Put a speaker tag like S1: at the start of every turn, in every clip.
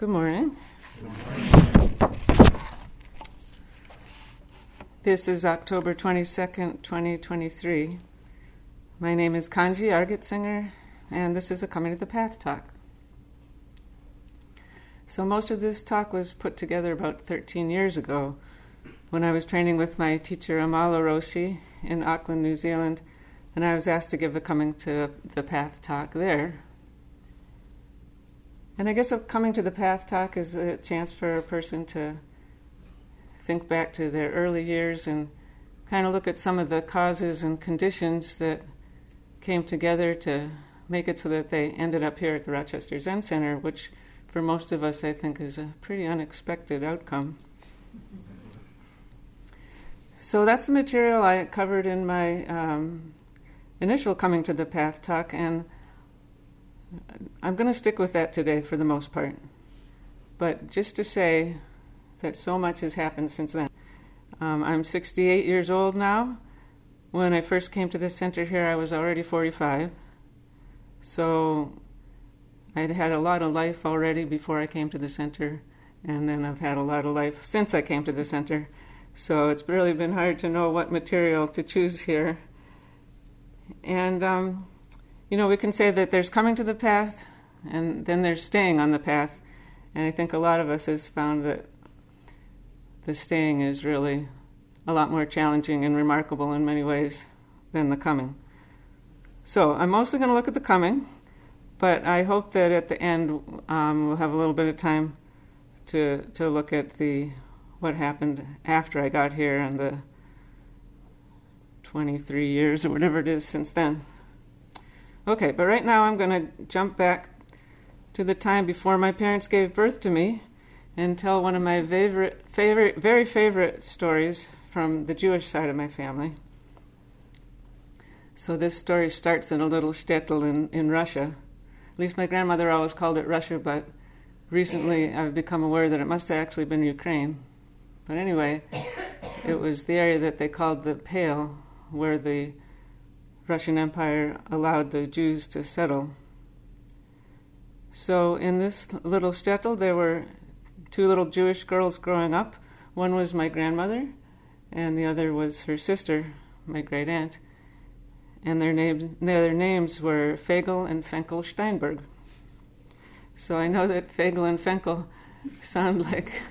S1: Good morning. This is October 22nd, 2023. My name is Kanji, Argetsinger, and this is a Coming to the Path talk. So most of this talk was put together about 13 years ago when I was training with my teacher Amala Roshi in Auckland, New Zealand, and I was asked to give a Coming to the Path talk there. And I guess a Coming to the Path talk is a chance for a person to think back to their early years and kind of look at some of the causes and conditions that came together to make it so that they ended up here at the Rochester Zen Center, which for most of us I think is a pretty unexpected outcome. So that's the material I covered in my initial Coming to the Path talk, and I'm going to stick with that today for the most part. But just to say that so much has happened since then. I'm 68 years old now. When I first came to the center here, I was already 45. So I'd had a lot of life already before I came to the center, and then I've had a lot of life since I came to the center. So it's really been hard to know what material to choose here. And we can say that there's coming to the path, and then there's staying on the path. And I think a lot of us has found that the staying is really a lot more challenging and remarkable in many ways than the coming. So I'm mostly going to look at the coming, but I hope that at the end we'll have a little bit of time to look at what happened after I got here and the 23 years or whatever it is since then. Okay, but right now I'm going to jump back to the time before my parents gave birth to me and tell one of my very favorite stories from the Jewish side of my family. So this story starts in a little shtetl in Russia. At least my grandmother always called it Russia, but recently I've become aware that it must have actually been Ukraine. But anyway, it was the area that they called the Pale, where the Russian Empire allowed the Jews to settle. So in this little shtetl, there were two little Jewish girls growing up. One was my grandmother, and the other was her sister, my great aunt. And their names were Fegel and Fenkel Steinberg. So I know that Fegel and Fenkel sound like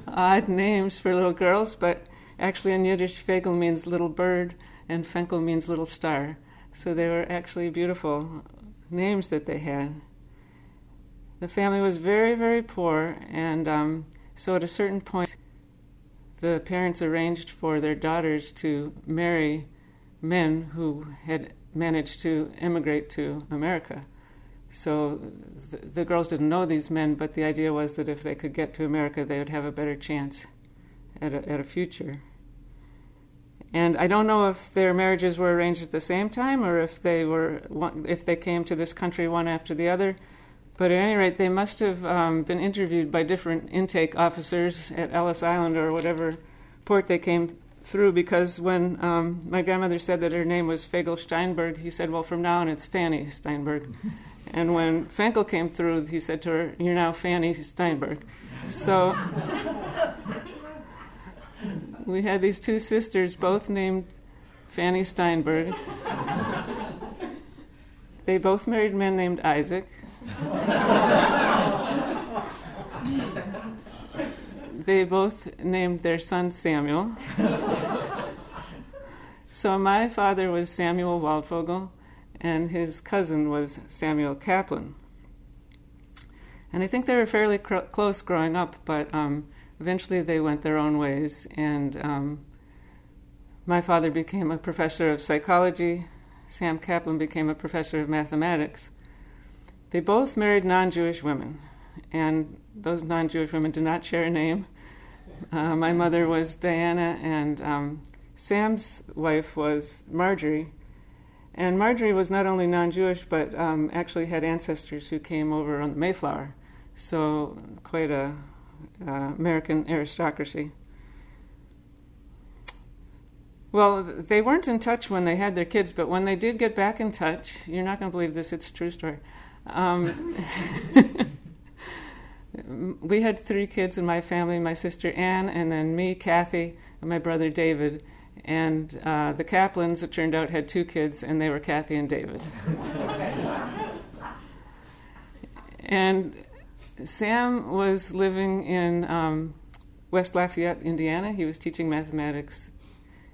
S1: odd names for little girls, but actually in Yiddish, Fegel means little bird, and Fenkel means little star. So they were actually beautiful names that they had. The family was very, very poor, and so at a certain point, the parents arranged for their daughters to marry men who had managed to immigrate to America. So the girls didn't know these men, but the idea was that if they could get to America, they would have a better chance at a future. And I don't know if their marriages were arranged at the same time or if they came to this country one after the other. But at any rate, they must have been interviewed by different intake officers at Ellis Island or whatever port they came through, because when my grandmother said that her name was Fegel Steinberg, he said, well, from now on it's Fanny Steinberg. And when Fenkel came through, he said to her, you're now Fanny Steinberg. So we had these two sisters, both named Fanny Steinberg. They both married men named Isaac. They both named their son Samuel. So my father was Samuel Waldvogel, and his cousin was Samuel Kaplan. And I think they were fairly close growing up, but eventually they went their own ways, and my father became a professor of psychology. Sam Kaplan became a professor of mathematics. They both married non-Jewish women, and those non-Jewish women did not share a name. My mother was Diana, and Sam's wife was Marjorie. And Marjorie was not only non-Jewish, but actually had ancestors who came over on the Mayflower. So quite a American aristocracy. Well, they weren't in touch when they had their kids, but when they did get back in touch, you're not going to believe this, it's a true story. We had 3 kids in my family, my sister Ann, and then me, Kathy, and my brother David. And the Kaplans, it turned out, had 2 kids, and they were Kathy and David. And Sam was living in West Lafayette, Indiana. He was teaching mathematics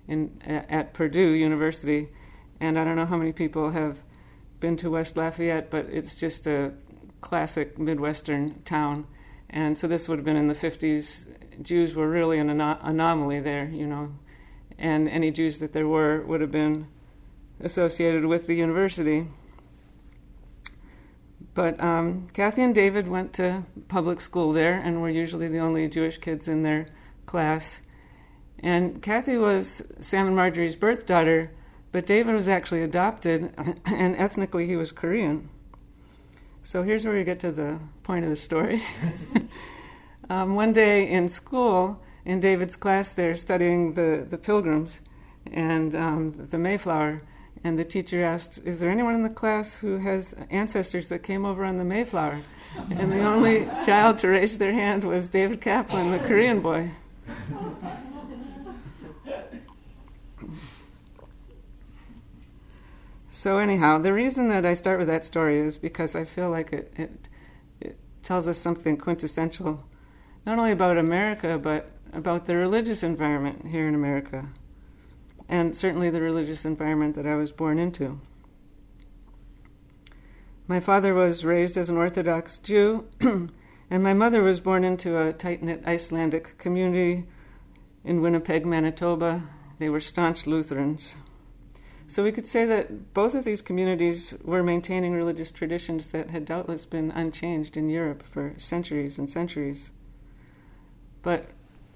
S1: at Purdue University. And I don't know how many people have been to West Lafayette, but it's just a classic Midwestern town. And so this would have been in the 50s. Jews were really an anomaly there, and any Jews that there were would have been associated with the university. But Kathy and David went to public school there and were usually the only Jewish kids in their class. And Kathy was Sam and Marjorie's birth daughter, but David was actually adopted, and ethnically he was Korean. So here's where we get to the point of the story. One day in school, in David's class, they're studying the Pilgrims and the Mayflower, and the teacher asked, "Is there anyone in the class who has ancestors that came over on the Mayflower?" And the only child to raise their hand was David Kaplan, the Korean boy. So anyhow, the reason that I start with that story is because I feel like it tells us something quintessential, not only about America, but about the religious environment here in America, and certainly the religious environment that I was born into. My father was raised as an Orthodox Jew, and my mother was born into a tight-knit Icelandic community in Winnipeg, Manitoba. They were staunch Lutherans. So we could say that both of these communities were maintaining religious traditions that had doubtless been unchanged in Europe for centuries and centuries. But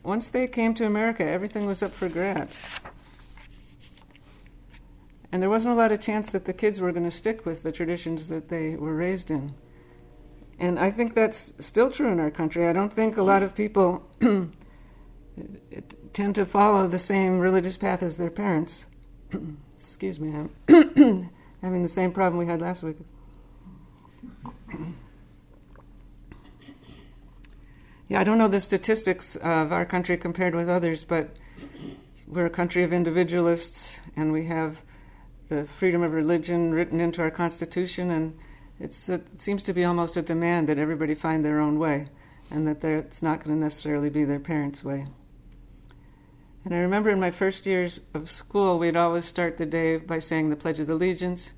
S1: once they came to America, everything was up for grabs. And there wasn't a lot of chance that the kids were going to stick with the traditions that they were raised in. And I think that's still true in our country. I don't think a lot of people tend to follow the same religious path as their parents. Excuse me, I'm having the same problem we had last week. Yeah, I don't know the statistics of our country compared with others, but we're a country of individualists, and we have the freedom of religion written into our Constitution, and it seems to be almost a demand that everybody find their own way, and that it's not going to necessarily be their parents' way. And I remember in my first years of school, we'd always start the day by saying the Pledge of Allegiance,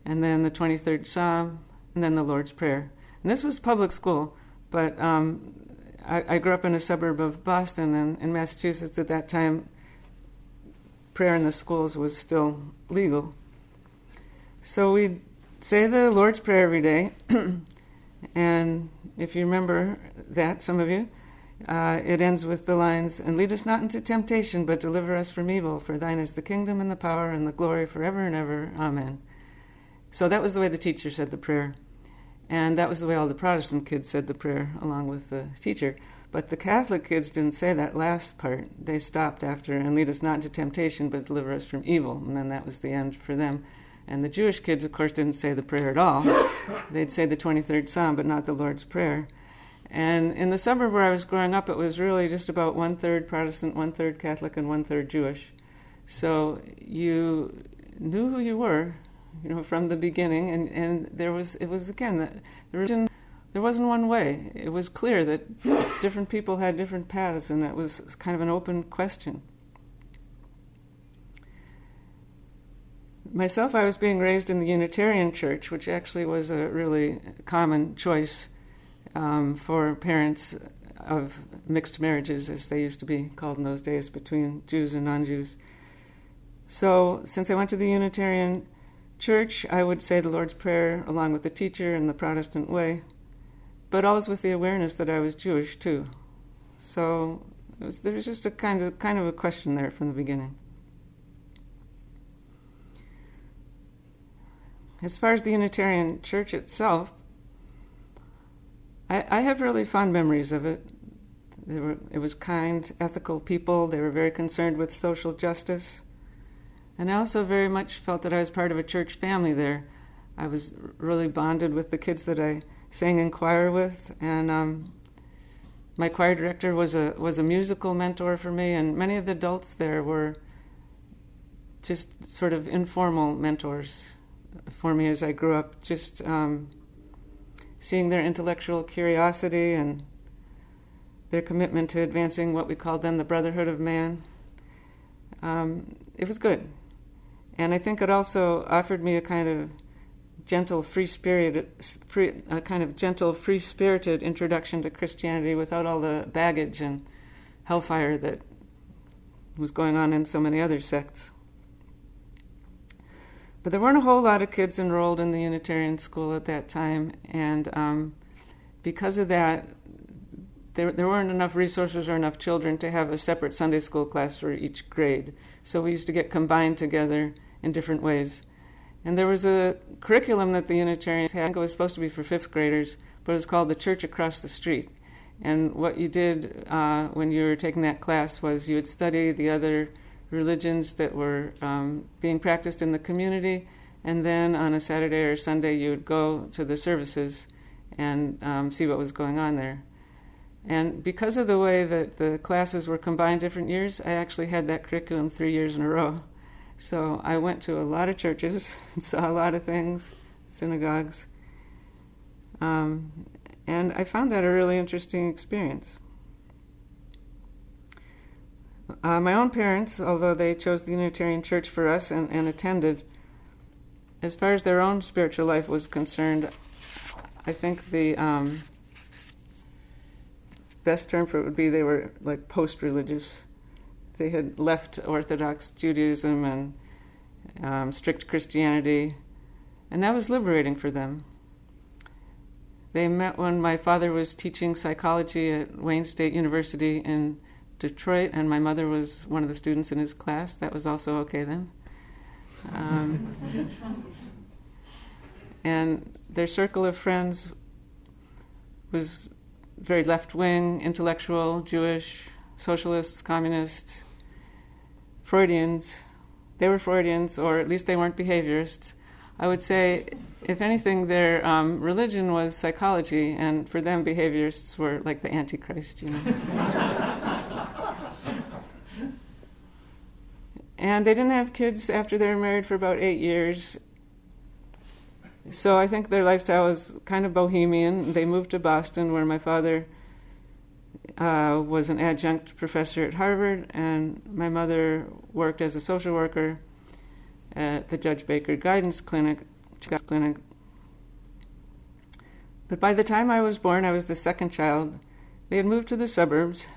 S1: and then the 23rd Psalm, and then the Lord's Prayer. And this was public school, but I grew up in a suburb of Boston, and in Massachusetts at that time, prayer in the schools was still legal. So we'd say the Lord's Prayer every day, and if you remember that, some of you, it ends with the lines, "And lead us not into temptation, but deliver us from evil. For thine is the kingdom and the power and the glory forever and ever. Amen." So that was the way the teacher said the prayer. And that was the way all the Protestant kids said the prayer, along with the teacher. But the Catholic kids didn't say that last part. They stopped after, "And lead us not into temptation, but deliver us from evil." And then that was the end for them. And the Jewish kids, of course, didn't say the prayer at all. They'd say the 23rd Psalm, but not the Lord's Prayer. And in the suburb where I was growing up, it was really just about 1/3 Protestant, 1/3 Catholic, and 1/3 Jewish. So you knew who you were, from the beginning, and there wasn't one way. It was clear that different people had different paths, and it was kind of an open question. Myself, I was being raised in the Unitarian Church, which actually was a really common choice for parents of mixed marriages, as they used to be called in those days, between Jews and non-Jews. So since I went to the Unitarian Church, I would say the Lord's Prayer along with the teacher in the Protestant way, but always with the awareness that I was Jewish too. So there was just a kind of a question there from the beginning. As far as the Unitarian Church itself, I have really fond memories of it. It was kind, ethical people. They were very concerned with social justice. And I also very much felt that I was part of a church family there. I was really bonded with the kids that I sang in choir with, and My choir director was a musical mentor for me, and many of the adults there were just sort of informal mentors for me as I grew up, just seeing their intellectual curiosity and their commitment to advancing what we called then the brotherhood of man. It was good. And I think it also offered me a kind of gentle, free-spirited introduction to Christianity without all the baggage and hellfire that was going on in so many other sects. But there weren't a whole lot of kids enrolled in the Unitarian school at that time, and because of that, there weren't enough resources or enough children to have a separate Sunday school class for each grade. So we used to get combined together in different ways. And there was a curriculum that the Unitarians had. I think it was supposed to be for fifth graders, but it was called The Church Across the Street. And what you did when you were taking that class was you would study the other religions that were being practiced in the community, and then on a Saturday or Sunday you would go to the services and see what was going on there. And because of the way that the classes were combined different years, I actually had that curriculum 3 years in a row. So I went to a lot of churches and saw a lot of things, synagogues, and I found that a really interesting experience. My own parents, although they chose the Unitarian Church for us and attended, as far as their own spiritual life was concerned, I think the best term for it would be they were like post-religious. They had left Orthodox Judaism and strict Christianity, and that was liberating for them. They met when my father was teaching psychology at Wayne State University in Detroit, and my mother was one of the students in his class. That was also okay then. And their circle of friends was very left-wing, intellectual, Jewish, socialists, communists, Freudians. They were Freudians, or at least they weren't behaviorists. I would say, if anything, their religion was psychology, and for them, behaviorists were like the Antichrist, you know. And they didn't have kids after they were married for about 8 years. So I think their lifestyle was kind of bohemian. They moved to Boston, where my father was an adjunct professor at Harvard, and my mother worked as a social worker at the Judge Baker Guidance Clinic. But by the time I was born, I was the second child. They had moved to the suburbs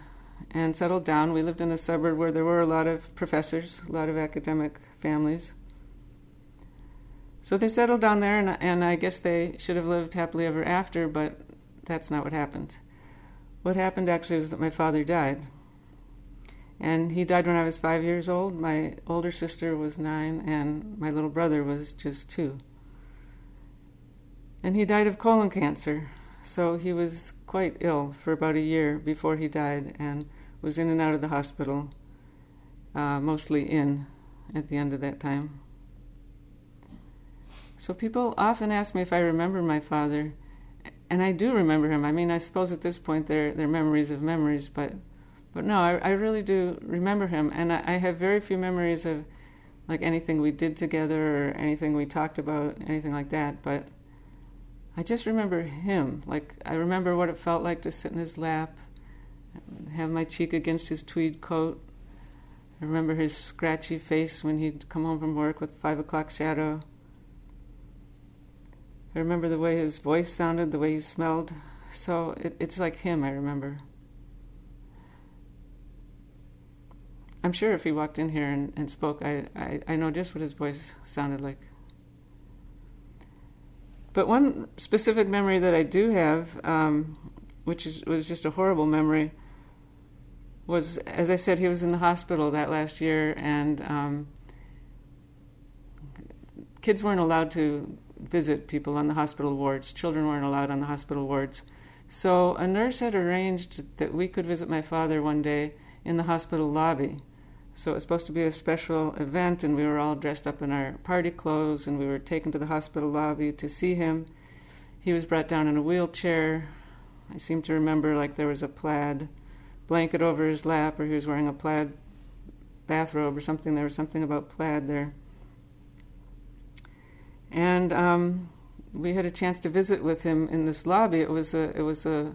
S1: and settled down. We lived in a suburb where there were a lot of professors, a lot of academic families. So they settled down there, and I guess they should have lived happily ever after, but that's not what happened. What happened actually was that my father died. And he died when I was 5 years old. My older sister was 9, and my little brother was just 2. And he died of colon cancer. So he was quite ill for about a year before he died, and was in and out of the hospital, mostly in at the end of that time. So people often ask me if I remember my father, and I do remember him. I mean, I suppose at this point they're memories of memories, but no, I really do remember him, and I have very few memories of like anything we did together or anything we talked about, anything like that, but I just remember him. Like, I remember what it felt like to sit in his lap, have my cheek against his tweed coat. I remember his scratchy face when he'd come home from work with 5 o'clock shadow. I remember the way his voice sounded, the way he smelled. So it's like him, I remember. I'm sure if he walked in here and spoke, I know just what his voice sounded like. But one specific memory that I do have, was just a horrible memory, was, as I said, he was in the hospital that last year, and kids weren't allowed to visit people on the hospital wards. Children weren't allowed on the hospital wards. So a nurse had arranged that we could visit my father one day in the hospital lobby. So it was supposed to be a special event, and we were all dressed up in our party clothes, and we were taken to the hospital lobby to see him. He was brought down in a wheelchair I seem to remember like there was a plaid blanket over his lap, or he was wearing a plaid bathrobe or something. There was something about plaid there. And we had a chance to visit with him in this lobby. It was a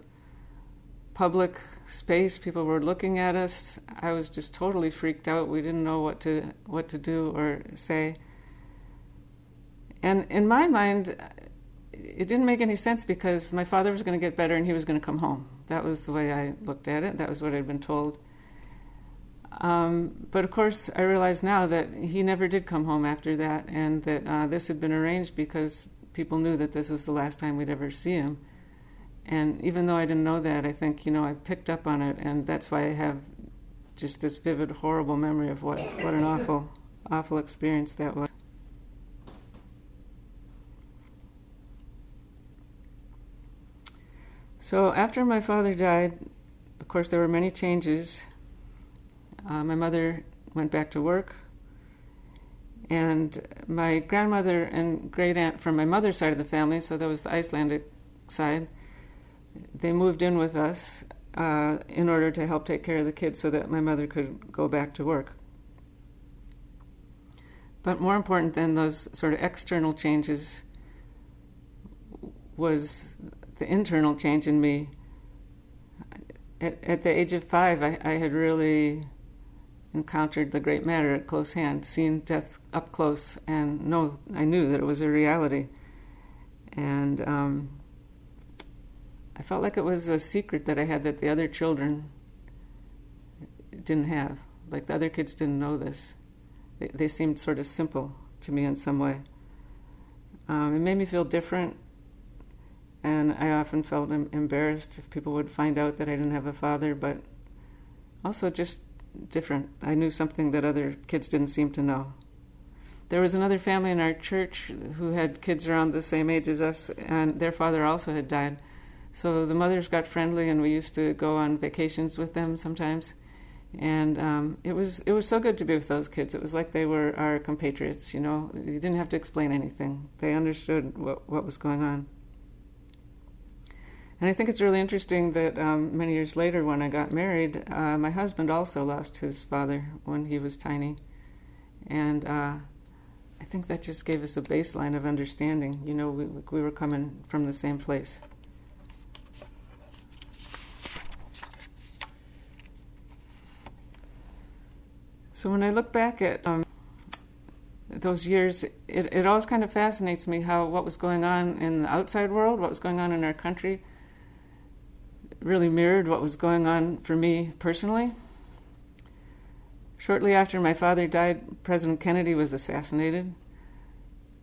S1: public space. People were looking at us. I was just totally freaked out. We didn't know what to do or say. And in my mind, it didn't make any sense because my father was going to get better and he was going to come home. That was the way I looked at it. That was what I'd been told. But of course, I realize now that he never did come home after that, and that this had been arranged because people knew that this was the last time we'd ever see him. And even though I didn't know that, I think, I picked up on it, and that's why I have just this vivid, horrible memory of what an awful, awful experience that was. So after my father died, of course, there were many changes. My mother went back to work, and my grandmother and great aunt from my mother's side of the family, so that was the Icelandic side, they moved in with us in order to help take care of the kids so that my mother could go back to work. But more important than those sort of external changes was the internal change in me. At the age of 5, I had really encountered the great matter at close hand, seen death up close, and I knew that it was a reality. And I felt like it was a secret that I had that the other children didn't have. Like the other kids didn't know this. They seemed sort of simple to me in some way. It made me feel different, and I often felt embarrassed if people would find out that I didn't have a father, but also just different. I knew something that other kids didn't seem to know. There was another family in our church who had kids around the same age as us, and their father also had died. So the mothers got friendly, and we used to go on vacations with them sometimes. And it was so good to be with those kids. It was like they were our compatriots, You didn't have to explain anything. They understood what was going on. And I think it's really interesting that many years later when I got married, my husband also lost his father when he was tiny. And I think that just gave us a baseline of understanding. We were coming from the same place. So when I look back at those years, it always kind of fascinates me how what was going on in the outside world, what was going on in our country, really mirrored what was going on for me personally. Shortly after my father died, President Kennedy was assassinated.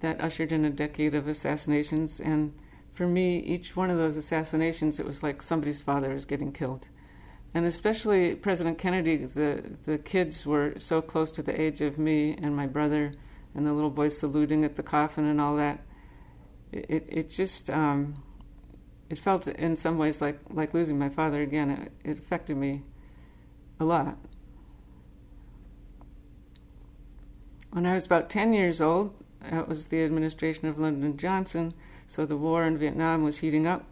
S1: That ushered in a decade of assassinations, and for me, each one of those assassinations, it was like somebody's father was getting killed. And especially President Kennedy, the kids were so close to the age of me and my brother, and the little boys saluting at the coffin and all that. It just... It felt in some ways like losing my father again. It affected me a lot. When I was about 10 years old, that was the administration of Lyndon Johnson, so the war in Vietnam was heating up.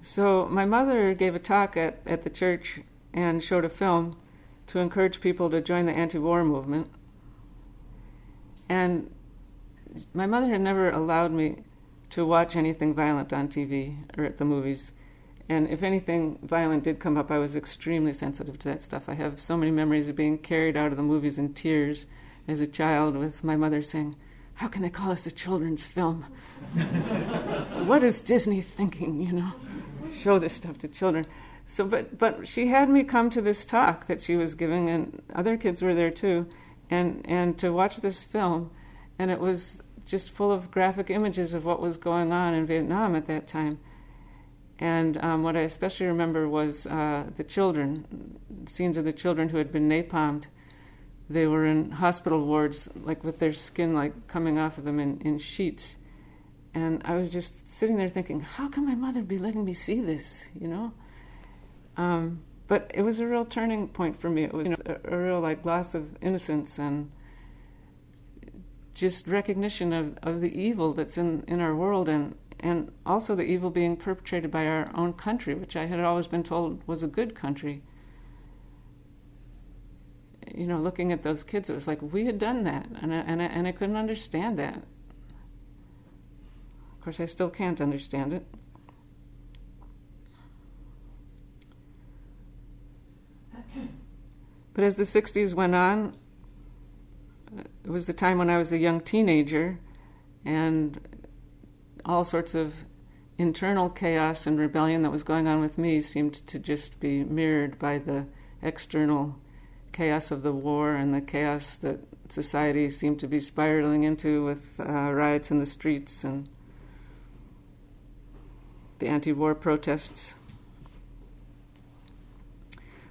S1: So my mother gave a talk at the church and showed a film to encourage people to join the anti-war movement. And my mother had never allowed me to watch anything violent on TV or at the movies. And if anything violent did come up, I was extremely sensitive to that stuff. I have so many memories of being carried out of the movies in tears as a child with my mother saying, "How can they call this a children's film? What is Disney thinking, Show this stuff to children." So, but she had me come to this talk that she was giving, and other kids were there too, and to watch this film, and it was just full of graphic images of what was going on in Vietnam at that time. And what I especially remember was the children, scenes of the children who had been napalmed. They were in hospital wards, like with their skin coming off of them in sheets. And I was just sitting there thinking, how can my mother be letting me see this, But it was a real turning point for me. It was a real loss of innocence and just recognition of the evil that's in our world, and and also the evil being perpetrated by our own country, which I had always been told was a good country. You know, looking at those kids, it was like we had done that, and I couldn't understand that. Of course, I still can't understand it. But as the 60s went on, it was the time when I was a young teenager, and all sorts of internal chaos and rebellion that was going on with me seemed to just be mirrored by the external chaos of the war and the chaos that society seemed to be spiraling into with riots in the streets and the anti-war protests.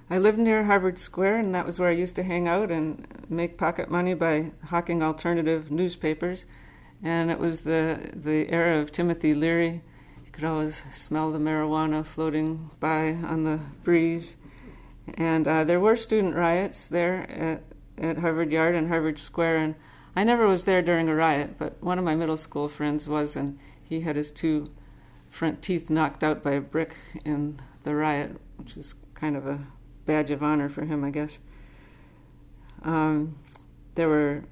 S1: I lived near Harvard Square, and that was where I used to hang out and make pocket money by hawking alternative newspapers. And it was the era of Timothy Leary. You could always smell the marijuana floating by on the breeze. And there were student riots there at Harvard Yard and Harvard Square, and I never was there during a riot, but one of my middle school friends was, and he had his 2 front teeth knocked out by a brick in the riot, which was kind of a badge of honor for him, I guess. There were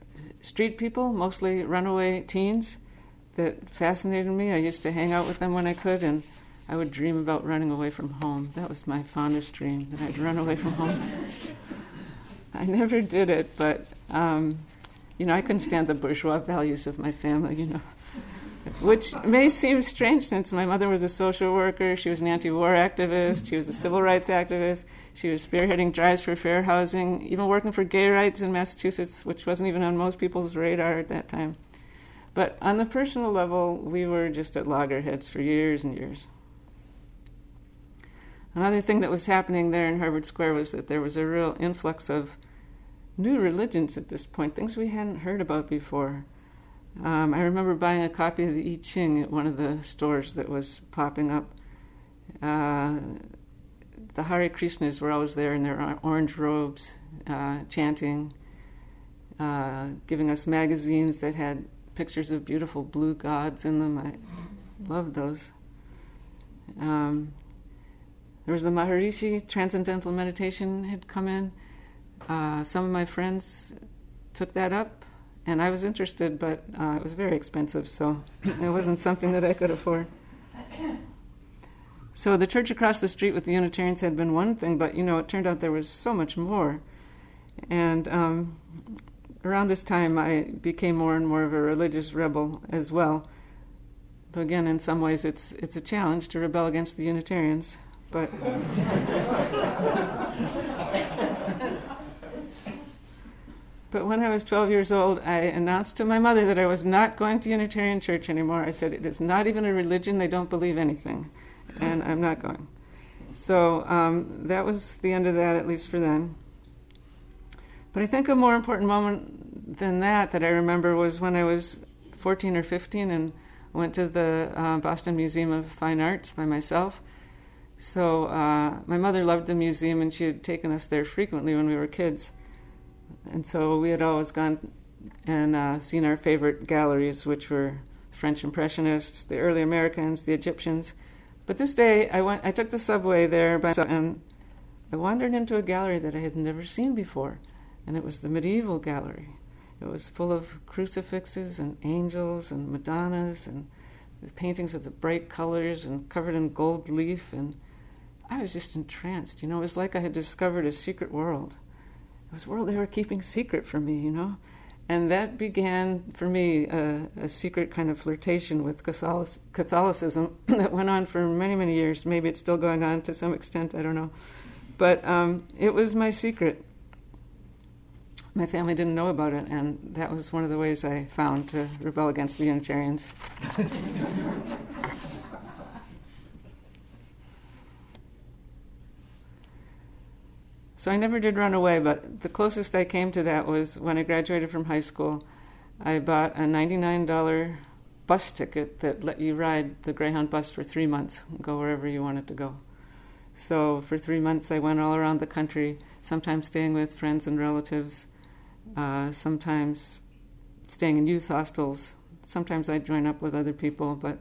S1: street people, mostly runaway teens, that fascinated me. I used to hang out with them when I could, and I would dream about running away from home. That was my fondest dream, that I'd run away from home. I never did it, but, I couldn't stand the bourgeois values of my family, which may seem strange since my mother was a social worker, she was an anti-war activist, she was a civil rights activist, she was spearheading drives for fair housing, even working for gay rights in Massachusetts, which wasn't even on most people's radar at that time. But on the personal level, we were just at loggerheads for years and years. Another thing that was happening there in Harvard Square was that there was a real influx of new religions at this point, things we hadn't heard about before. I remember buying a copy of the I Ching at one of the stores that was popping up. The Hare Krishnas were always there in their orange robes, chanting, giving us magazines that had pictures of beautiful blue gods in them. I loved those. There was the Maharishi, Transcendental Meditation had come in. Some of my friends took that up, and I was interested, but it was very expensive, so it wasn't something that I could afford. So the church across the street with the Unitarians had been one thing, but, it turned out there was so much more. And around this time, I became more and more of a religious rebel as well. Though again, in some ways, it's a challenge to rebel against the Unitarians. But when I was 12 years old, I announced to my mother that I was not going to Unitarian Church anymore. I said, it is not even a religion. They don't believe anything. And I'm not going. So that was the end of that, at least for then. But I think a more important moment than that I remember was when I was 14 or 15 and went to the Boston Museum of Fine Arts by myself. So my mother loved the museum, and she had taken us there frequently when we were kids. And so we had always gone and seen our favorite galleries, which were French Impressionists, the early Americans, the Egyptians. But this day, I took the subway there, and I wandered into a gallery that I had never seen before, and it was the medieval gallery. It was full of crucifixes and angels and Madonnas and the paintings of the bright colors and covered in gold leaf, and I was just entranced. It was like I had discovered a secret world. It was a world they were keeping secret from me, And that began, for me, a secret kind of flirtation with Catholicism that went on for many, many years. Maybe it's still going on to some extent, I don't know. But it was my secret. My family didn't know about it, and that was one of the ways I found to rebel against the Unitarians. So I never did run away, but the closest I came to that was when I graduated from high school. I bought a $99 bus ticket that let you ride the Greyhound bus for 3 months and go wherever you wanted to go. So for 3 months I went all around the country, sometimes staying with friends and relatives, sometimes staying in youth hostels. Sometimes I'd join up with other people, but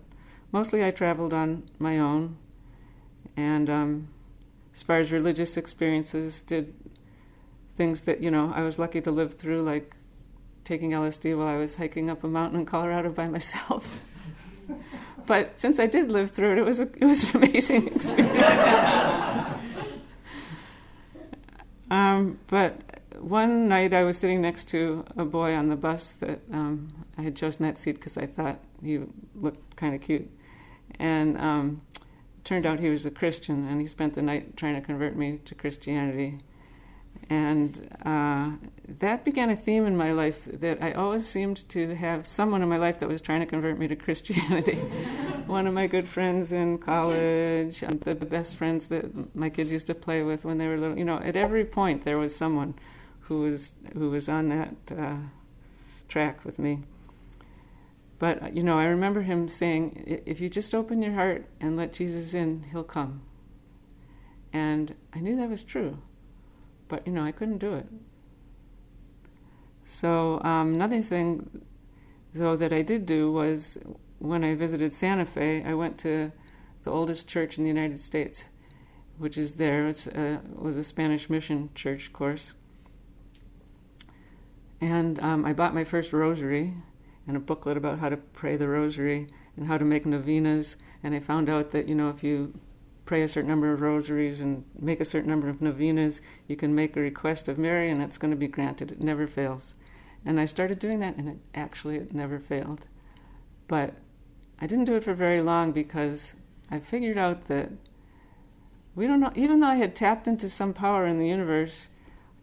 S1: mostly I traveled on my own, and as far as religious experiences, did things that, I was lucky to live through, like taking LSD while I was hiking up a mountain in Colorado by myself. But since I did live through it, it was an amazing experience. But one night I was sitting next to a boy on the bus that I had chosen that seat because I thought he looked kind of cute. And turned out he was a Christian, and he spent the night trying to convert me to Christianity. And that began a theme in my life, that I always seemed to have someone in my life that was trying to convert me to Christianity. One of my good friends in college, the best friends that my kids used to play with when they were little. At every point there was someone who was on that track with me. But, I remember him saying, if you just open your heart and let Jesus in, he'll come. And I knew that was true. But, I couldn't do it. So another thing, though, that I did do was when I visited Santa Fe, I went to the oldest church in the United States, which is there. It was a Spanish mission church, of course. And I bought my first rosary and a booklet about how to pray the rosary and how to make novenas. And I found out that, if you pray a certain number of rosaries and make a certain number of novenas, you can make a request of Mary and it's going to be granted. It never fails. And I started doing that, and it never failed. But I didn't do it for very long because I figured out that we don't know, even though I had tapped into some power in the universe,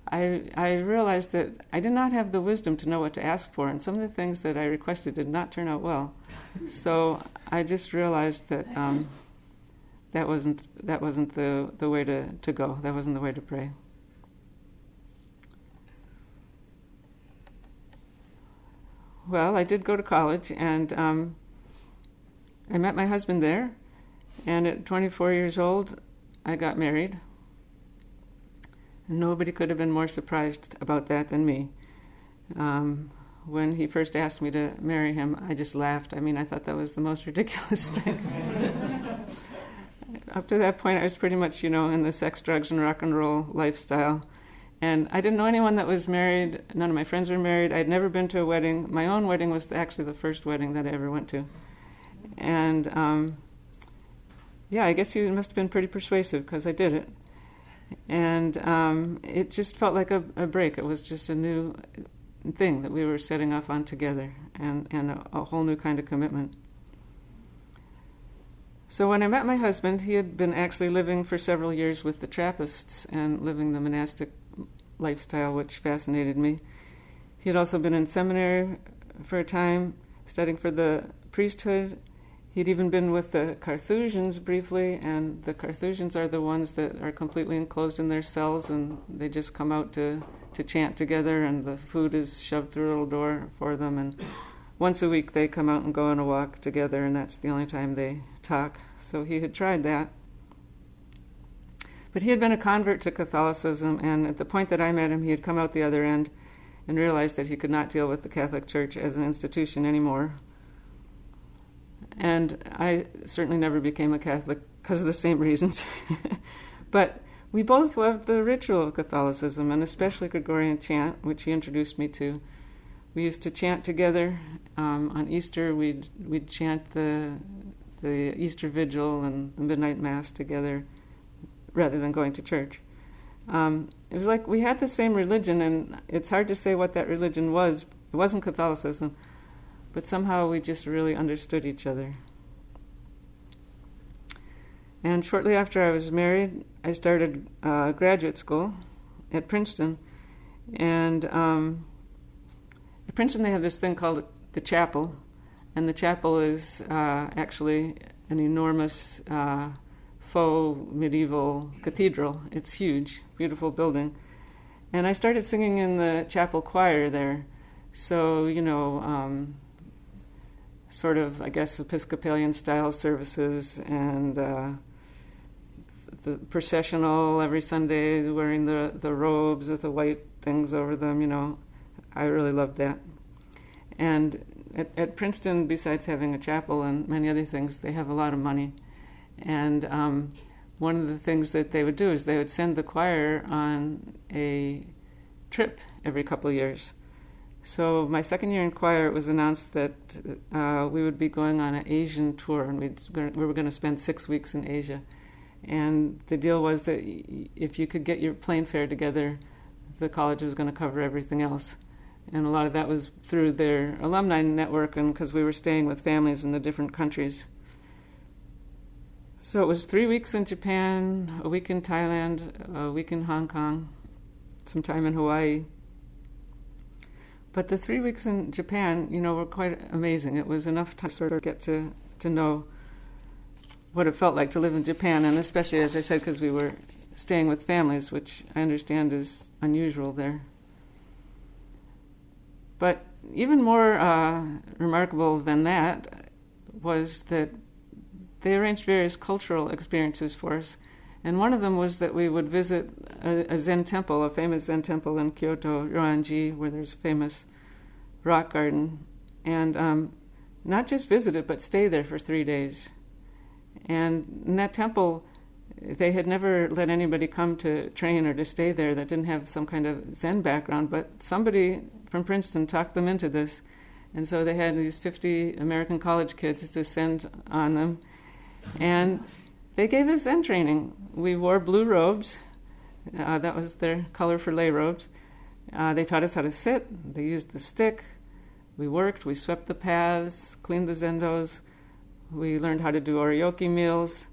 S1: I realized that I did not have the wisdom to know what to ask for, and some of the things that I requested did not turn out well. So I just realized that that wasn't the way to go. That wasn't the way to pray. Well, I did go to college, and I met my husband there, and at 24 years old, I got married. And nobody could have been more surprised about that than me. When he first asked me to marry him, I just laughed. I thought that was the most ridiculous thing. Up to that point, I was pretty much, in the sex, drugs, and rock and roll lifestyle. And I didn't know anyone that was married. None of my friends were married. I'd never been to a wedding. My own wedding was actually the first wedding that I ever went to. And, I guess he must have been pretty persuasive because I did it. And it just felt like a break. It was just a new thing that we were setting off on together, and a whole new kind of commitment. So when I met my husband, he had been actually living for several years with the Trappists and living the monastic lifestyle, which fascinated me. He had also been in seminary for a time, studying for the priesthood. He'd even been with the Carthusians briefly, and the Carthusians are the ones that are completely enclosed in their cells, and they just come out to chant together, and the food is shoved through a little door for them, and once a week they come out and go on a walk together, and that's the only time they talk. So he had tried that. But he had been a convert to Catholicism, and at the point that I met him, he had come out the other end and realized that he could not deal with the Catholic Church as an institution anymore. And I certainly never became a Catholic because of the same reasons. But we both loved the ritual of Catholicism, and especially Gregorian chant, which he introduced me to. We used to chant together. On Easter, we'd chant the Easter Vigil and the Midnight Mass together rather than going to church. It was like we had the same religion, and it's hard to say what that religion was. It wasn't Catholicism. But somehow we just really understood each other. And shortly after I was married, I started graduate school at Princeton. And at Princeton they have this thing called the chapel. And the chapel is actually an enormous faux medieval cathedral. It's huge, beautiful building. And I started singing in the chapel choir there. So, sort of, I guess, Episcopalian-style services, and the processional every Sunday, wearing the robes with the white things over them, I really loved that. And at Princeton, besides having a chapel and many other things, they have a lot of money. And one of the things that they would do is they would send the choir on a trip every couple of years. So my second year in choir, it was announced that we would be going on an Asian tour, and we were going to spend 6 weeks in Asia. And the deal was that if you could get your plane fare together, the college was going to cover everything else. And a lot of that was through their alumni network, and because we were staying with families in the different countries. So it was 3 weeks in Japan, a week in Thailand, a week in Hong Kong, some time in Hawaii. But the 3 weeks in Japan, were quite amazing. It was enough to sort of get to know what it felt like to live in Japan, and especially, as I said, because we were staying with families, which I understand is unusual there. But even more remarkable than that was that they arranged various cultural experiences for us. And one of them was that we would visit a Zen temple, a famous Zen temple in Kyoto, Ryoanji, where there's a famous rock garden. And not just visit it, but stay there for 3 days. And in that temple, they had never let anybody come to train or to stay there that didn't have some kind of Zen background, but somebody from Princeton talked them into this. And so they had these 50 American college kids descend on them. And they gave us Zen training. We wore blue robes. That was their color for lay robes. They taught us how to sit. They used the stick. We worked. We swept the paths, cleaned the zendos. We learned how to do oryoki meals.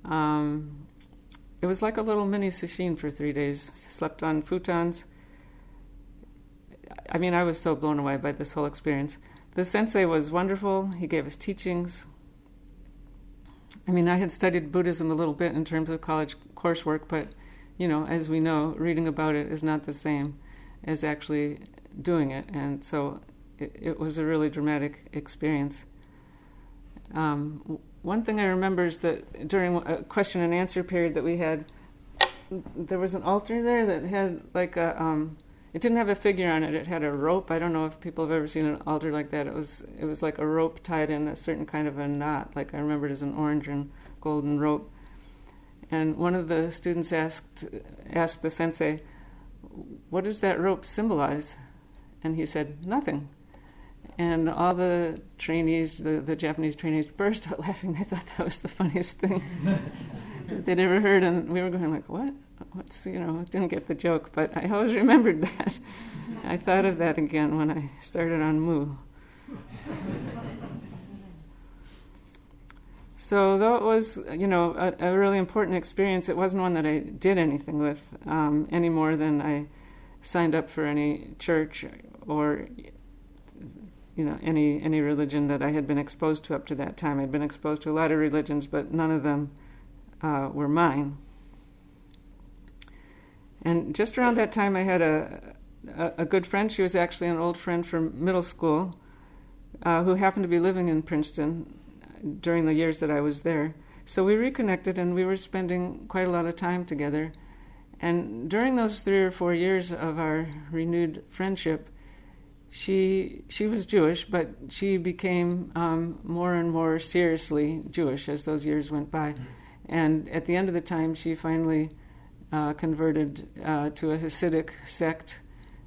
S1: It was like a little mini sesshin for 3 days. Slept on futons. I mean, I was so blown away by this whole experience. The sensei was wonderful. He gave us teachings. I mean, I had studied Buddhism a little bit in terms of college coursework, but, as we know, reading about it is not the same as actually doing it. And so it was a really dramatic experience. One thing I remember is that during a question and answer period that we had, there was an altar there that had like it didn't have a figure on it. It had a rope. I don't know if people have ever seen an altar like that. It was like a rope tied in a certain kind of a knot. Like I remember it as an orange and golden rope. And one of the students asked the sensei, "What does that rope symbolize?" And he said, "Nothing." And all the trainees, the Japanese trainees, burst out laughing. They thought that was the funniest thing they'd ever heard. And we were going like, what? Didn't get the joke. But I always remembered that. I thought of that again when I started on Mu. So though it was, a really important experience, it wasn't one that I did anything with any more than I signed up for any church or any religion that I had been exposed to up to that time. I'd been exposed to a lot of religions, but none of them were mine. And just around that time, I had a good friend. She was actually an old friend from middle school who happened to be living in Princeton during the years that I was there. So we reconnected, and we were spending quite a lot of time together. And during those 3 or 4 years of our renewed friendship, she was Jewish, but she became more and more seriously Jewish as those years went by. And at the end of the time, she finally converted to a Hasidic sect.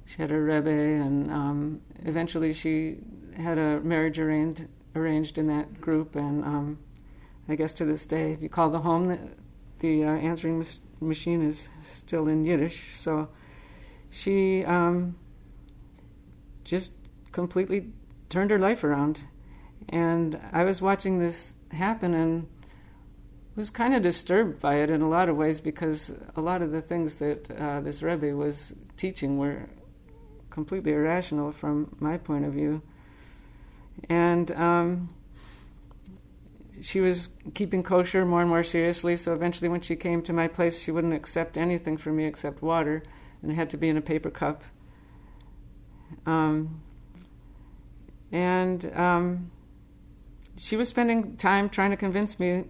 S1: She had a Rebbe, and eventually she had a marriage arranged in that group. And I guess to this day, if you call the home, the answering machine is still in Yiddish. So she just completely turned her life around. And I was watching this happen and was kind of disturbed by it in a lot of ways, because a lot of the things that this Rebbe was teaching were completely irrational from my point of view. And she was keeping kosher more and more seriously, so eventually when she came to my place, she wouldn't accept anything from me except water, and it had to be in a paper cup. She was spending time trying to convince me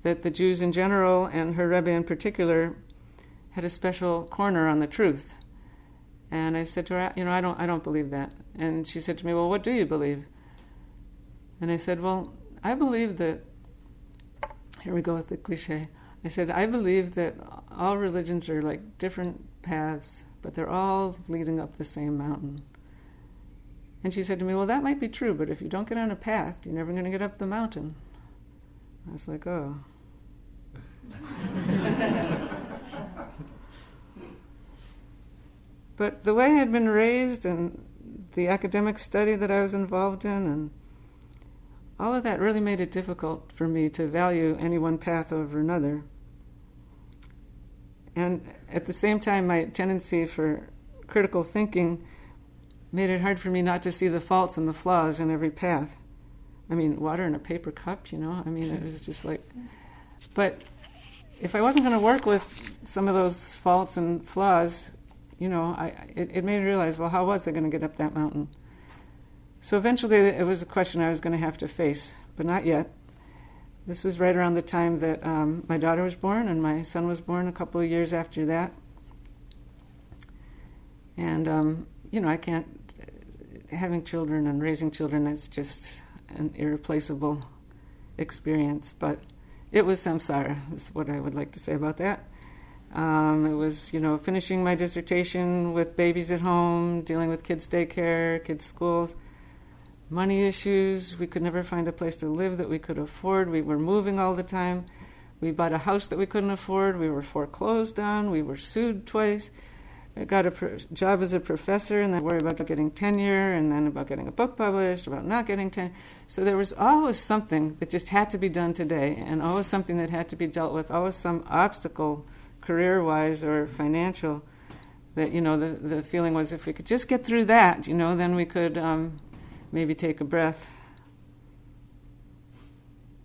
S1: that the Jews in general, and her Rebbe in particular, had a special corner on the truth. And I said to her, I don't believe that. And she said to me, well, what do you believe? And I said, well, I believe that, here we go with the cliche. I said, I believe that all religions are like different paths, but they're all leading up the same mountain. And she said to me, well, that might be true, but if you don't get on a path, you're never going to get up the mountain. I was like, oh. But the way I had been raised and the academic study that I was involved in and all of that really made it difficult for me to value any one path over another. And at the same time, my tendency for critical thinking made it hard for me not to see the faults and the flaws in every path. I mean, water in a paper cup, you know? I mean, it was just like... But if I wasn't going to work with some of those faults and flaws, you know, it made me realize, well, how was I going to get up that mountain? So eventually it was a question I was going to have to face, but not yet. This was right around the time that my daughter was born and my son was born a couple of years after that. And, you know, I can't... Having children and raising children, that's just an irreplaceable experience. But it was samsara, is what I would like to say about that. It was, you know, finishing my dissertation with babies at home, dealing with kids' daycare, kids' schools, money issues. We could never find a place to live that we could afford. We were moving all the time. We bought a house that we couldn't afford. We were foreclosed on. We were sued twice. I got a job as a professor, and then worried about getting tenure, and then about getting a book published, about not getting tenure. So there was always something that just had to be done today, and always something that had to be dealt with, always some obstacle, career-wise or financial, that, you know, the feeling was if we could just get through that, you know, then we could maybe take a breath.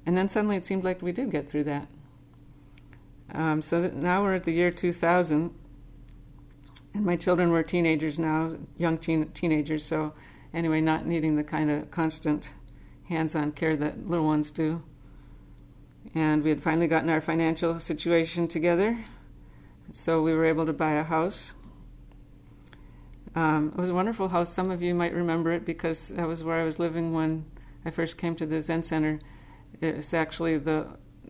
S1: And then suddenly it seemed like we did get through that. So that now we're at the year 2000, and my children were teenagers now, young teenagers, so anyway, not needing the kind of constant hands-on care that little ones do. And we had finally gotten our financial situation together, so we were able to buy a house. It was a wonderful house. Some of you might remember it because that was where I was living when I first came to the Zen Center. It's actually the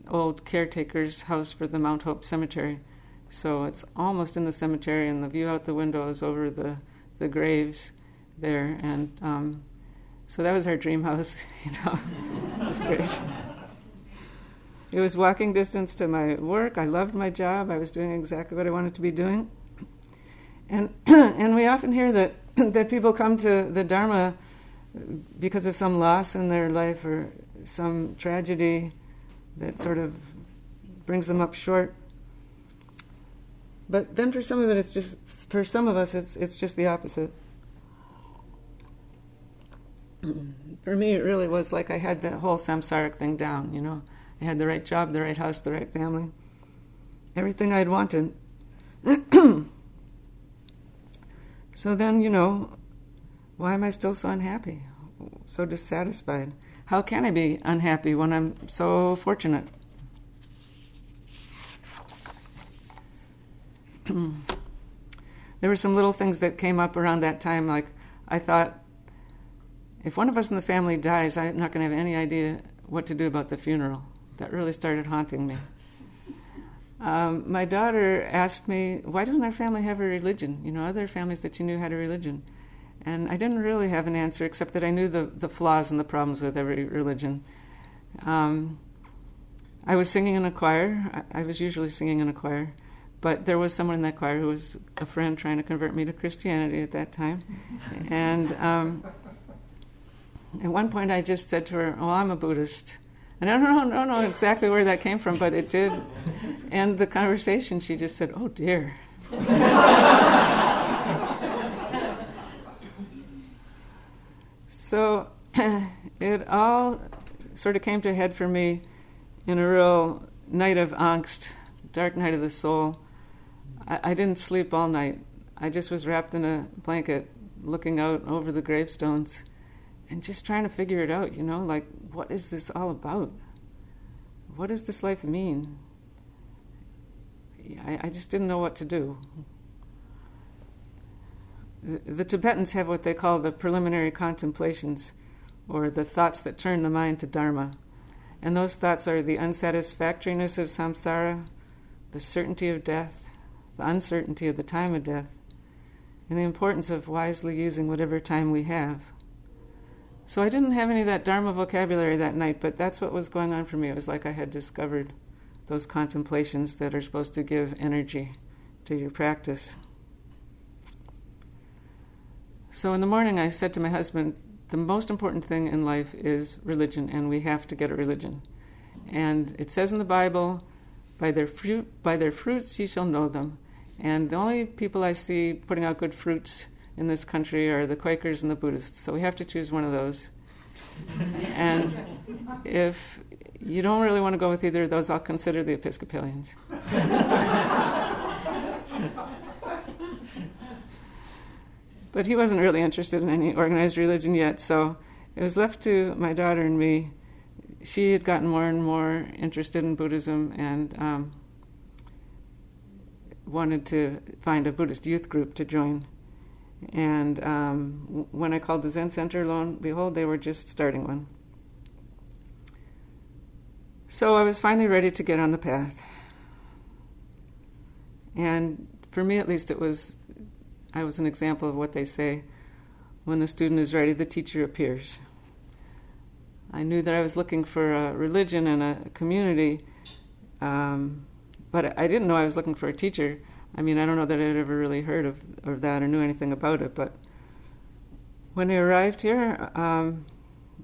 S1: old caretaker's house for the Mount Hope Cemetery. So it's almost in the cemetery, and the view out the window is over the graves there. And so that was our dream house, you know. It was great. It was walking distance to my work. I loved my job. I was doing exactly what I wanted to be doing. And and we often hear that people come to the Dharma because of some loss in their life or some tragedy that sort of brings them up short. But then for some of us, it's just the opposite. For me, it really was like I had that whole samsaric thing down, you know. I had the right job, the right house, the right family, everything I'd wanted. So then, you know, why am I still so unhappy, so dissatisfied? How can I be unhappy when I'm so fortunate? There were some little things that came up around that time, like I thought, if one of us in the family dies, I'm not going to have any idea what to do about the funeral. That really started haunting me. My daughter asked me, why doesn't our family have a religion? You know, other families that you knew had a religion. And I didn't really have an answer, except that I knew the flaws and the problems with every religion. I was singing in a choir. I was usually singing in a choir. But there was someone in that choir who was a friend trying to convert me to Christianity at that time. And at one point I just said to her, oh, I'm a Buddhist. And I don't know exactly where that came from, but it did end the conversation. She just said, oh, dear. So it all sort of came to a head for me in a real night of angst, dark night of the soul. I didn't sleep all night. I just was wrapped in a blanket looking out over the gravestones and just trying to figure it out, you know, like, what is this all about? What does this life mean? I just didn't know what to do. The Tibetans have what they call the preliminary contemplations, or the thoughts that turn the mind to Dharma. And those thoughts are the unsatisfactoriness of samsara, the certainty of death, the uncertainty of the time of death, and the importance of wisely using whatever time we have. So I didn't have any of that Dharma vocabulary that night, but that's what was going on for me. It was like I had discovered those contemplations that are supposed to give energy to your practice. So in the morning I said to my husband, the most important thing in life is religion, and we have to get a religion. And it says in the Bible, by their fruits ye shall know them. And the only people I see putting out good fruits in this country are the Quakers and the Buddhists. So we have to choose one of those. And if you don't really want to go with either of those, I'll consider the Episcopalians. But he wasn't really interested in any organized religion yet, so it was left to my daughter and me. She had gotten more and more interested in Buddhism and wanted to find a Buddhist youth group to join. And when I called the Zen Center, lo and behold, they were just starting one. So I was finally ready to get on the path. And for me, at least, I was an example of what they say, when the student is ready, the teacher appears. I knew that I was looking for a religion and a community, but I didn't know I was looking for a teacher. I mean, I don't know that I'd ever really heard of that or knew anything about it, but when I arrived here,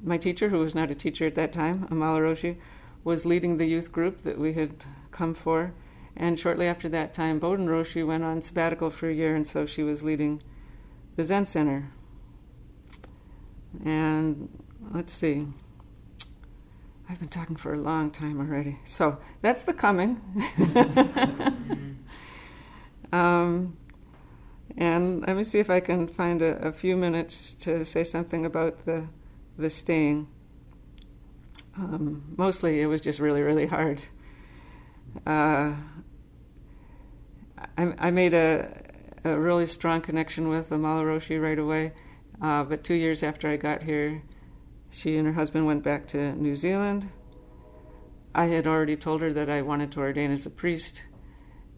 S1: my teacher, who was not a teacher at that time, Amala Roshi, was leading the youth group that we had come for. And shortly after that time, Bodhin Roshi went on sabbatical for a year, and so she was leading the Zen Center. And let's see. I've been talking for a long time already. So that's the coming. And let me see if I can find a few minutes to say something about the staying. Mostly it was just really, really hard. I made a really strong connection with Amala Roshi right away, but 2 years after I got here, she and her husband went back to New Zealand. I had already told her that I wanted to ordain as a priest.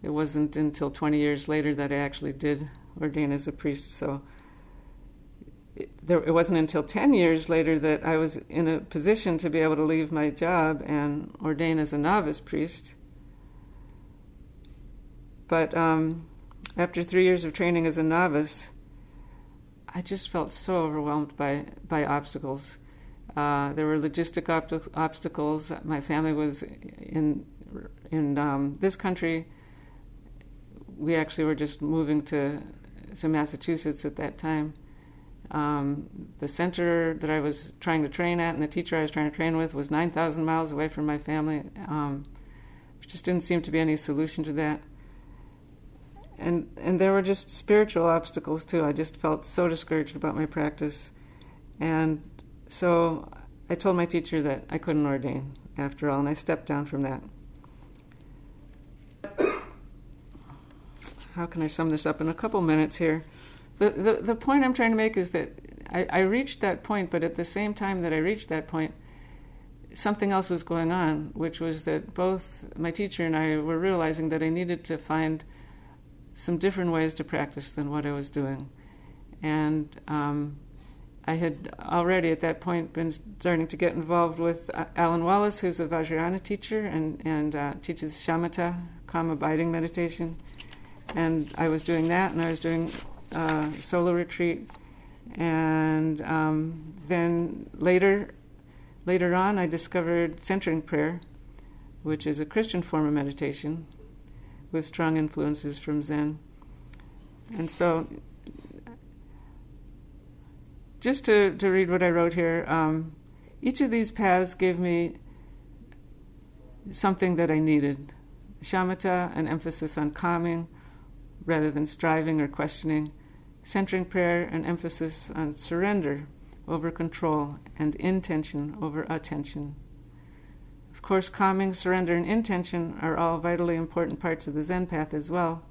S1: It wasn't until 20 years later that I actually did ordain as a priest, so it wasn't until 10 years later that I was in a position to be able to leave my job and ordain as a novice priest. But after 3 years of training as a novice, I just felt so overwhelmed by obstacles. There were logistic obstacles. My family was in this country. We actually were just moving to Massachusetts at that time. The center that I was trying to train at and the teacher I was trying to train with was 9,000 miles away from my family. There just didn't seem to be any solution to that. And there were just spiritual obstacles too. I just felt so discouraged about my practice. And so I told my teacher that I couldn't ordain after all, and I stepped down from that. How can I sum this up in a couple minutes here? The point I'm trying to make is that I reached that point, but at the same time that I reached that point, something else was going on, which was that both my teacher and I were realizing that I needed to find some different ways to practice than what I was doing. And I had already at that point been starting to get involved with Alan Wallace, who's a Vajrayana teacher and teaches shamatha, calm abiding meditation. And I was doing that, and I was doing solo retreat. And then later on, I discovered centering prayer, which is a Christian form of meditation with strong influences from Zen. And so, just to read what I wrote here, each of these paths gave me something that I needed. Shamatha, an emphasis on calming rather than striving or questioning. Centering prayer, an emphasis on surrender over control and intention over attention. Of course, calming, surrender, and intention are all vitally important parts of the Zen path as well.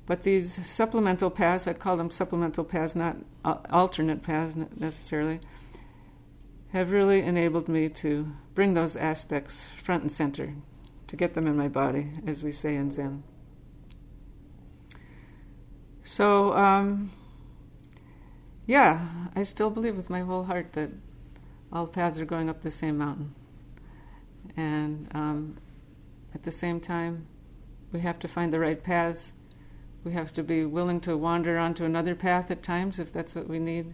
S1: But these supplemental paths, I'd call them supplemental paths, not alternate paths necessarily, have really enabled me to bring those aspects front and center, to get them in my body, as we say in Zen. So, I still believe with my whole heart that all paths are going up the same mountain. And at the same time, we have to find the right paths. We have to be willing to wander onto another path at times if that's what we need.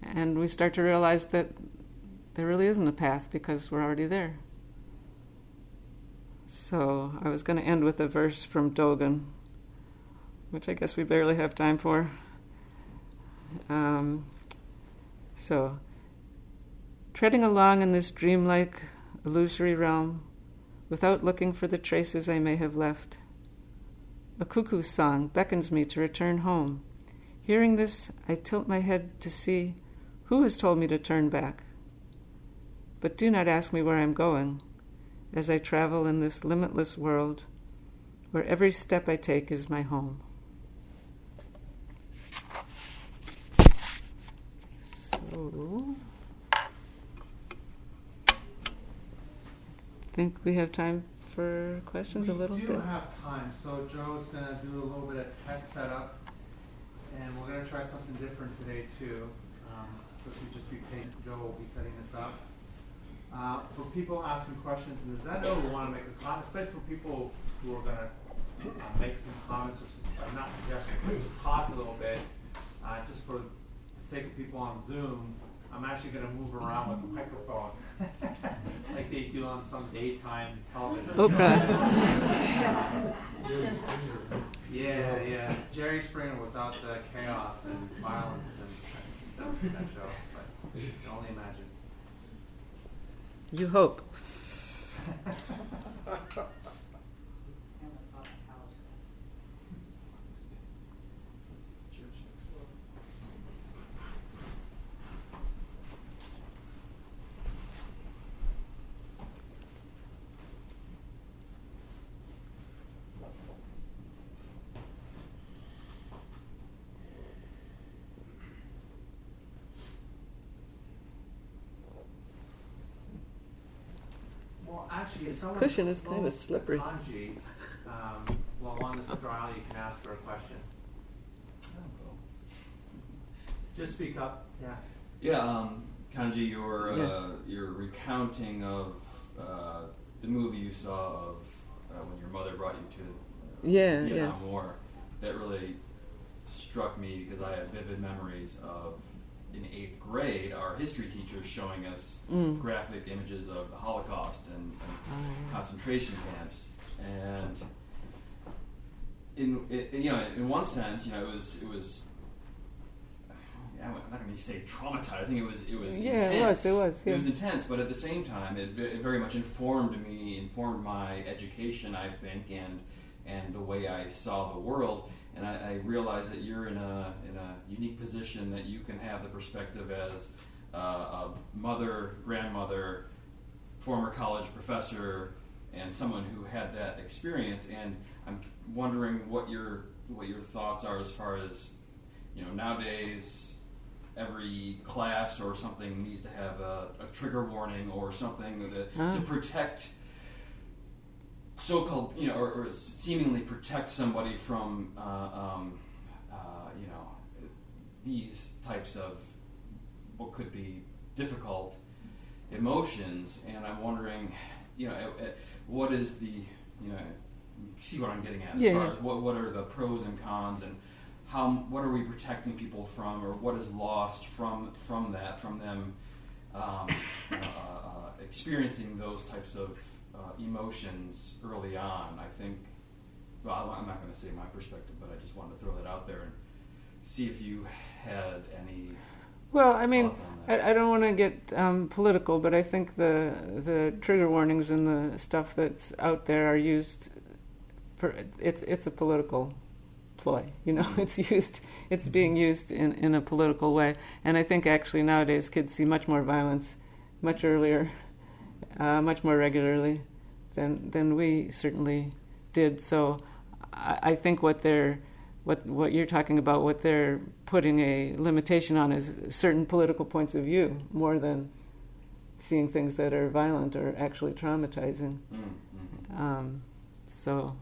S1: And we start to realize that there really isn't a path because we're already there. So I was going to end with a verse from Dogen, which I guess we barely have time for. So, treading along in this dreamlike, illusory realm, without looking for the traces I may have left, a cuckoo's song beckons me to return home. Hearing this, I tilt my head to see who has told me to turn back. But do not ask me where I'm going, as I travel in this limitless world, where every step I take is my home. So, I think we have time for questions a little bit.
S2: We do have time, so Joe's going to do a little bit of tech setup, and we're going to try something different today too. So if you just be patient, Joe will be setting this up. For people asking questions in the Zendo who want to make a comment, especially for people who are going to make some comments or not suggestions, but just talk a little bit, just for the sake of people on Zoom, I'm actually going to move around with the microphone like they do on some daytime television.
S1: Okay.
S2: Yeah. Jerry Springer without the chaos and violence and stuff in that show. But you can only imagine.
S1: You hope.
S2: Actually,
S1: this cushion is kind of slippery.
S2: Kanji, while on this trial, you can ask her a question. Just speak up.
S3: Yeah. Kanji, your recounting of the movie you saw of when your mother brought you to the Vietnam War, that really struck me because I have vivid memories of, in 8th grade, our history teachers showing us graphic images of the Holocaust and concentration camps, and in one sense, it was. I'm not going to say traumatizing. It was intense.
S1: It was.
S3: It was intense, but at the same time, it very much informed my education, I think, and the way I saw the world. And I realized that you're in a unique position that you can have the perspective as a mother, grandmother, former college professor, and someone who had that experience. And I'm wondering what your thoughts are as far as, nowadays every class or something needs to have a trigger warning or something to protect. So-called, or seemingly protect somebody from, these types of what could be difficult emotions, and I'm wondering, what is the, see what I'm getting at as far as what are the pros and cons, and what are we protecting people from, or what is lost from them experiencing those types of emotions early on. I think, well, I'm not going to say my perspective, but I just wanted to throw that out there and see if you had any.
S1: Well, I mean, I don't want to get political, but I think the trigger warnings and the stuff that's out there are used for it's a political ploy. It's being used in a political way, and I think actually nowadays kids see much more violence, much earlier, much more regularly than we certainly did. So I think what they're what you're talking about, what they're putting a limitation on is certain political points of view more than seeing things that are violent or actually traumatizing. So,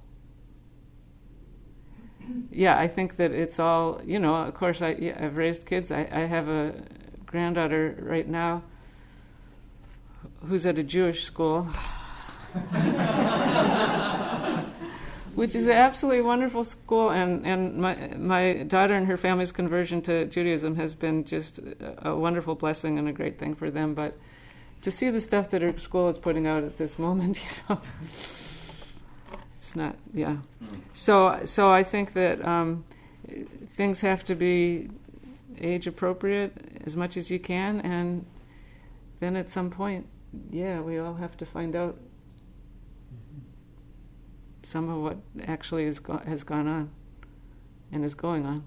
S1: yeah, I think that it's all, of course, I've raised kids. I have a granddaughter right now who's at a Jewish school, which is an absolutely wonderful school, and my daughter and her family's conversion to Judaism has been just a wonderful blessing and a great thing for them. But to see the stuff that her school is putting out at this moment, it's not, So I think that things have to be age appropriate as much as you can, and then at some point, we all have to find out some of what actually has gone on and is going on.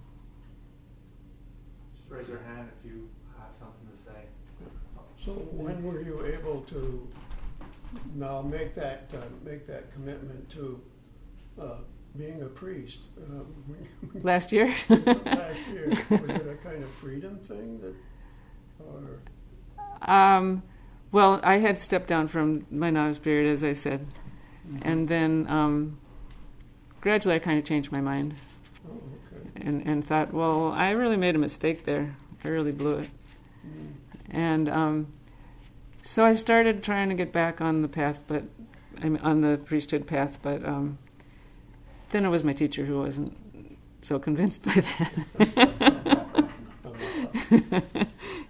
S2: Just raise your hand if you have something to say.
S4: So when were you able to now make that commitment to being a priest?
S1: Last year?
S4: Last year. Was it a kind of freedom thing or?
S1: Well, I had stepped down from my novice period, as I said. And then gradually I kind of changed my mind and thought, well, I really made a mistake there. I really blew it. And so I started trying to get back on the path, on the priesthood path, but then it was my teacher who wasn't so convinced by that.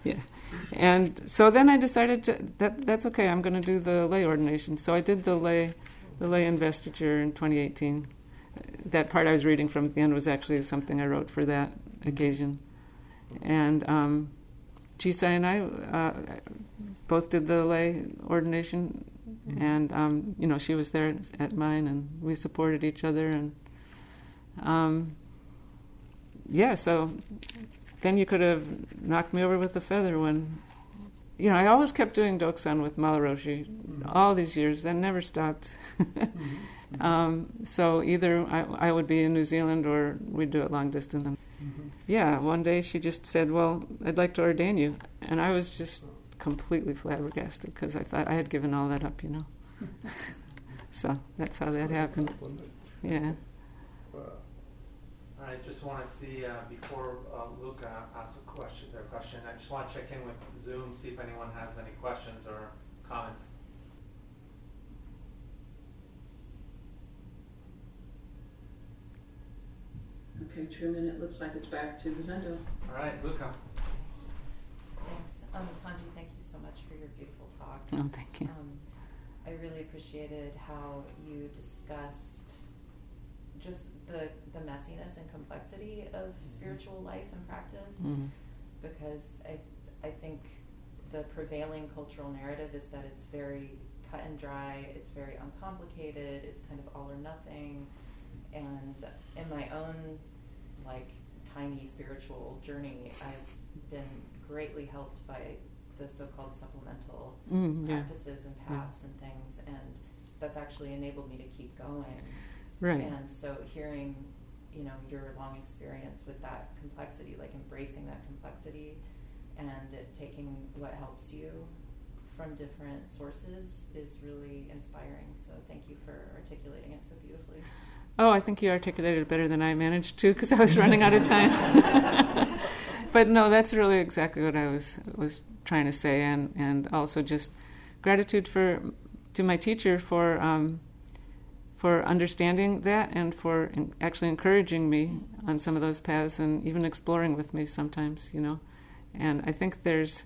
S1: Yeah. And so then I decided that's okay, I'm going to do the lay ordination. So I did the lay investiture in 2018. That part I was reading from at the end was actually something I wrote for that occasion. And Chisai and I both did the lay ordination, and she was there at mine, and we supported each other. And so then you could have knocked me over with a feather when, I always kept doing Doksan with Malaroshi all these years. That never stopped. So either I would be in New Zealand or we'd do it long distance. Yeah, one day she just said, well, I'd like to ordain you. And I was just completely flabbergasted because I thought I had given all that up, So that's how that happened. Yeah.
S2: I just want to see, before Luca asks their question, I just want to check in with Zoom, see if anyone has any questions or comments.
S5: Okay, 2 minutes. Looks like it's back to the Zendo.
S2: All right, Luca.
S6: Thanks. Kanji, thank you so much for your beautiful talk.
S1: Oh, thank you.
S6: I really appreciated how you discussed just the messiness and complexity of spiritual life and practice, because I think the prevailing cultural narrative is that it's very cut and dry, it's very uncomplicated, it's kind of all or nothing. And in my own tiny spiritual journey, I've been greatly helped by the so-called supplemental practices and paths and things, and that's actually enabled me to keep going.
S1: Right.
S6: And so hearing, your long experience with that complexity, embracing that complexity and taking what helps you from different sources is really inspiring. So thank you for articulating it so beautifully.
S1: Oh, I think you articulated it better than I managed to, because I was running out of time. But no, that's really exactly what I was trying to say, and also just gratitude to my teacher for understanding that and for actually encouraging me on some of those paths and even exploring with me sometimes, And I think there's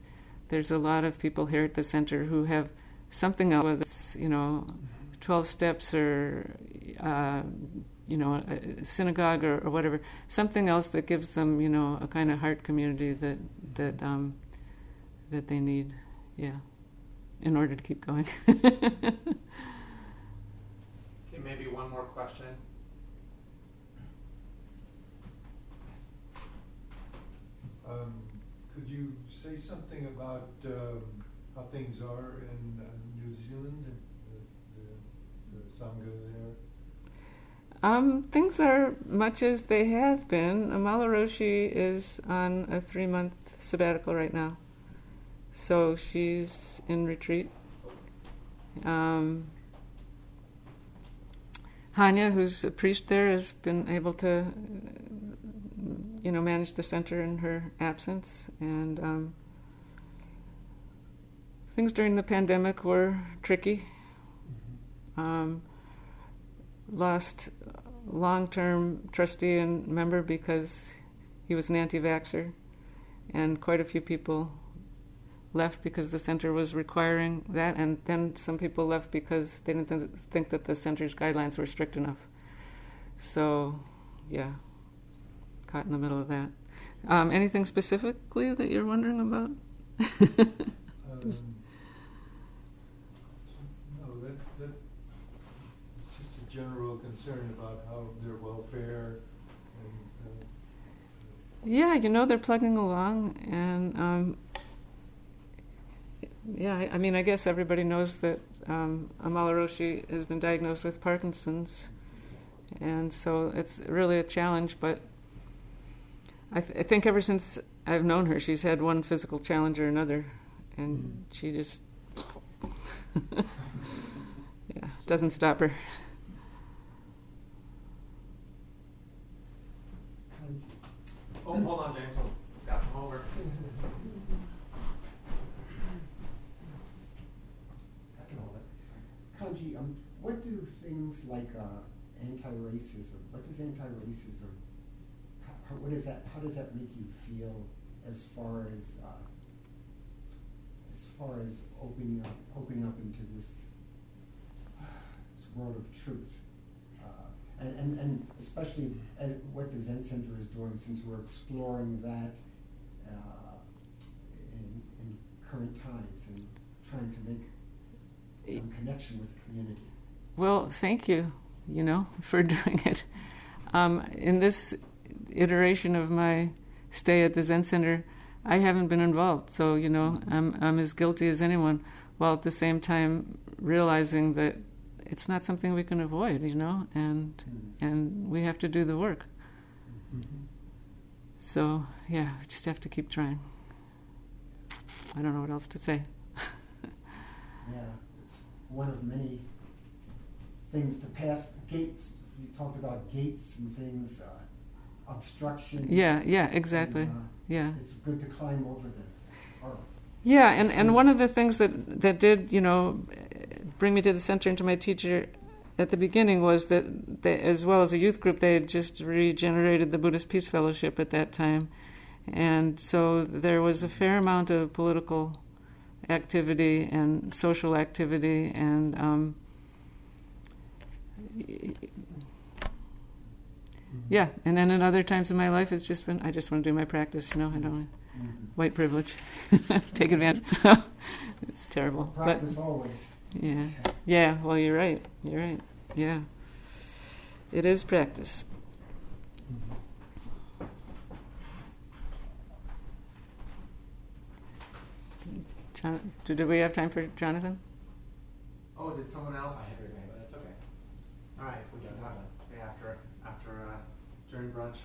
S1: a lot of people here at the center who have something else, whether it's 12 steps or a synagogue or whatever, something else that gives them a kind of heart community that they need, in order to keep going.
S2: Okay, maybe one more question.
S7: Could you say something about how things are in New Zealand, the Sangha there?
S1: Things are much as they have been. Amala Roshi is on a 3-month sabbatical right now. So she's in retreat. Hanya, who's a priest there, has been able to, manage the center in her absence. And things during the pandemic were tricky. Lost long-term trustee and member because he was an anti-vaxxer, and quite a few people left because the center was requiring that, and then some people left because they didn't think that the center's guidelines were strict enough. So, yeah, caught in the middle of that. Anything specifically that you're wondering about?
S7: No, that it's just a general concern about how their welfare and
S1: Yeah, they're plugging along, and I guess everybody knows that Amala Roshi has been diagnosed with Parkinson's, and so it's really a challenge, but I think ever since I've known her, she's had one physical challenge or another, and she just doesn't stop her.
S2: Oh, hold on, James. Got them over. I can hold it.
S8: Kanji, what do things like anti-racism, what does anti-racism, how does that make you feel as far as opening up into this world of truth? And especially what the Zen Center is doing, since we're exploring that in current times and trying to make some connection with the community.
S1: Well, thank you, for doing it. In this iteration of my stay at the Zen Center, I haven't been involved, so, I'm as guilty as anyone, while at the same time realizing that it's not something we can avoid, and we have to do the work. So, we just have to keep trying. I don't know what else to say.
S8: Yeah, it's one of many things to pass gates. You talked about gates and things, obstructions.
S1: Yeah, exactly.
S8: And, it's good to climb over them.
S1: Yeah, and one of the things that did, bring me to the center and to my teacher at the beginning was that they, as well as a youth group, they had just regenerated the Buddhist Peace Fellowship at that time. And so there was a fair amount of political activity and social activity, and and then in other times in my life, it's just been, I just want to do my practice, I don't white privilege, take advantage. It's terrible.
S8: Practice always.
S1: Yeah, well, you're right, yeah. It is practice. Did we have time for Jonathan?
S2: Oh, did someone else?
S3: I have your name, but that's okay.
S2: All right, we can talk after during brunch.